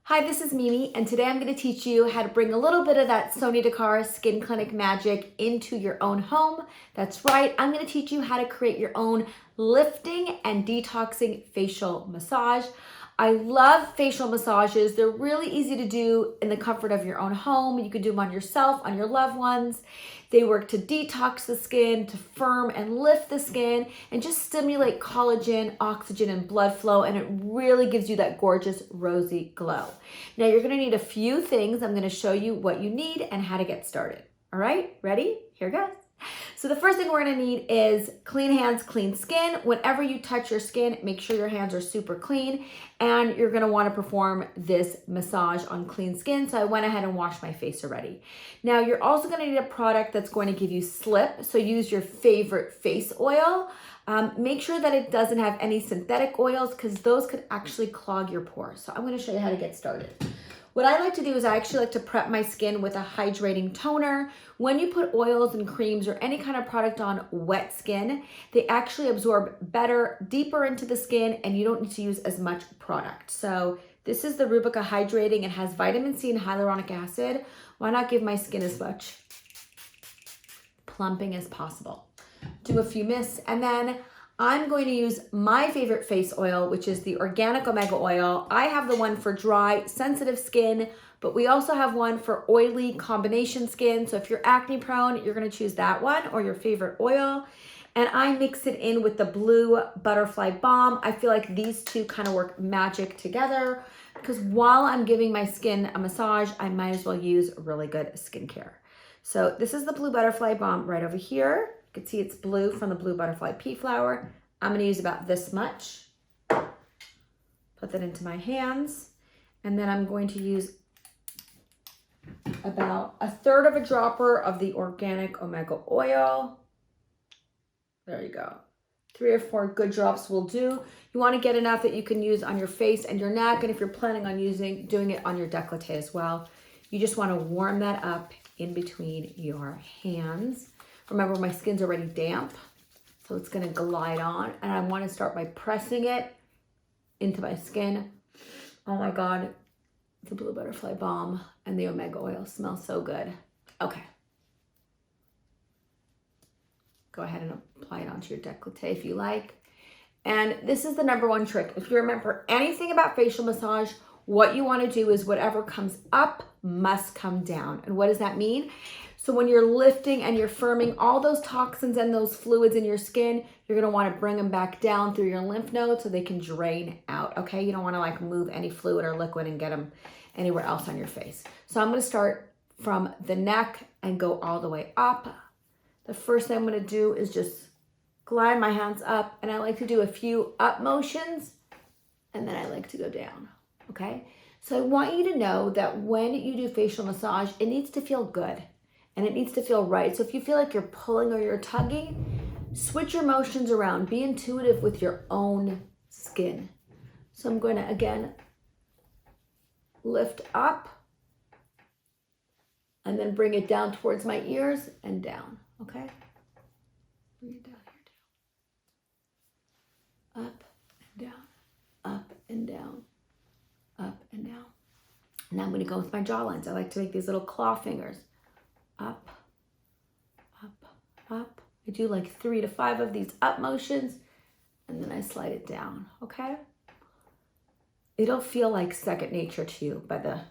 Hi, this is Mimi, and today I'm going to teach you how to bring a little bit of that Sonya Dakar Skin Clinic magic into your own home. That's right, I'm going to teach you how to create your own lifting and detoxing facial massage. I love facial massages. They're really easy to do in the comfort of your own home. You can do them on yourself, on your loved ones. They work to detox the skin, to firm and lift the skin, and just stimulate collagen, oxygen, and blood flow, and it really gives you that gorgeous rosy glow. Now you're gonna need a few things. I'm gonna show you what you need and how to get started. All right, ready? Here goes. So the first thing we're gonna need is clean hands, clean skin. Whenever you touch your skin, make sure your hands are super clean, and you're gonna wanna perform this massage on clean skin. So I went ahead and washed my face already. Now you're also gonna need a product that's going to give you slip. So use your favorite face oil. Make sure that it doesn't have any synthetic oils because those could actually clog your pores. So I'm gonna show you how to get started. What I like to do is I actually like to prep my skin with a hydrating toner. When you put oils and creams or any kind of product on wet skin, they actually absorb better, deeper into the skin, and you don't need to use as much product. So this is the Rubica Hydrating. It has vitamin C and hyaluronic acid. Why not give my skin as much plumping as possible? Do a few mists, and then I'm going to use my favorite face oil, which is the Organic Omega Oil. I have the one for dry, sensitive skin, but we also have one for oily combination skin. So if you're acne prone, you're gonna choose that one or your favorite oil. And I mix it in with the Blue Butterfly Balm. I feel like these two kind of work magic together because while I'm giving my skin a massage, I might as well use really good skincare. So this is the Blue Butterfly Balm right over here. You can see it's blue from the Blue Butterfly Pea Flower. I'm gonna use about this much. Put that into my hands. And then I'm going to use about 1/3 of a dropper of the Organic Omega Oil. There you go. 3 or 4 good drops will do. You wanna get enough that you can use on your face and your neck. And if you're planning on doing it on your décolleté as well, you just wanna warm that up in between your hands. Remember, my skin's already damp, so it's gonna glide on, and I wanna start by pressing it into my skin. Oh my God, the Blue Butterfly Balm and the Omega Oil smell so good. Okay. Go ahead and apply it onto your décolleté if you like. And this is the #1 trick. If you remember anything about facial massage, what you wanna do is whatever comes up must come down. And what does that mean? So when you're lifting and you're firming, all those toxins and those fluids in your skin, you're gonna wanna bring them back down through your lymph nodes so they can drain out, okay? You don't wanna like move any fluid or liquid and get them anywhere else on your face. So I'm gonna start from the neck and go all the way up. The first thing I'm gonna do is just glide my hands up, and I like to do a few up motions, and then I like to go down, okay? So I want you to know that when you do facial massage, it needs to feel good. And it needs to feel right. So if you feel like you're pulling or you're tugging, switch your motions around. Be intuitive with your own skin. So I'm going to, again, lift up and then bring it down towards my ears and down, okay? Bring it down here, down. Up and down, up and down, up and down. Now I'm going to go with my jawlines. I like to make these little claw fingers. Up, up, up. I do like 3 to 5 of these up motions, and then I slide it down, okay? It'll feel like second nature to you by the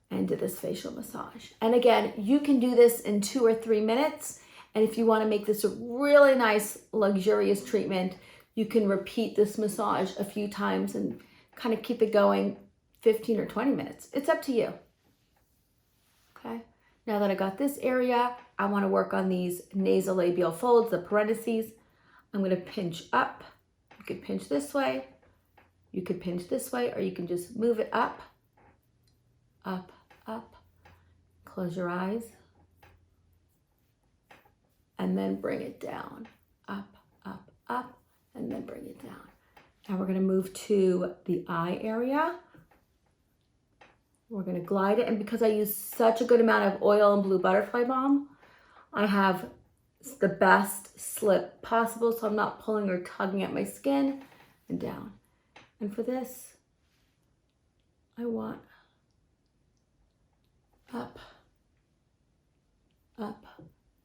end of this facial massage. And again, you can do this in 2 or 3 minutes, and if you wanna make this a really nice, luxurious treatment, you can repeat this massage a few times and kind of keep it going 15 or 20 minutes. It's up to you, okay? Now that I got this area, I want to work on these nasolabial folds, the parentheses. I'm going to pinch up. You could pinch this way. You could pinch this way, or you can just move it up, up, up. Close your eyes. And then bring it down. Up, up, up, and then bring it down. Now we're going to move to the eye area. We're gonna glide it, and because I use such a good amount of oil and Blue Butterfly Balm, I have the best slip possible, so I'm not pulling or tugging at my skin, and down. And for this, I want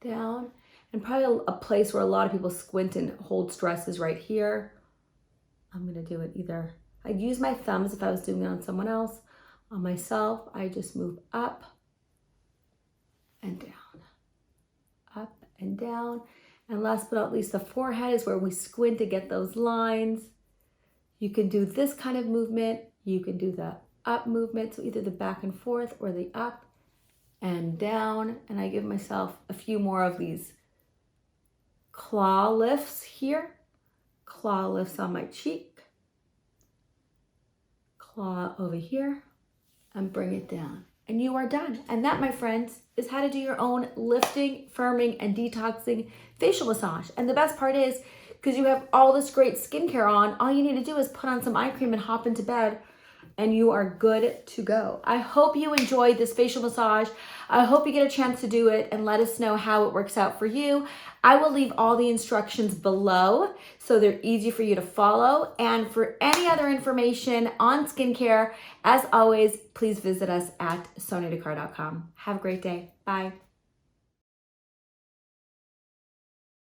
down. And probably a place where a lot of people squint and hold stress is right here. I'm gonna do it either, I'd use my thumbs if I was doing it on someone else. On myself, I just move up and down, up and down. And last but not least, the forehead is where we squint to get those lines. You can do this kind of movement. You can do the up movement, so either the back and forth or the up and down. And I give myself a few more of these claw lifts here. Claw lifts on my cheek. Claw over here and bring it down. And you are done. And that, my friends, is how to do your own lifting, firming, and detoxing facial massage. And the best part is, because you have all this great skincare on, all you need to do is put on some eye cream and hop into bed, and you are good to go. I hope you enjoyed this facial massage. I hope you get a chance to do it and let us know how it works out for you. I will leave all the instructions below so they're easy for you to follow. And for any other information on skincare, as always, please visit us at sonyadakar.com. Have a great day. Bye.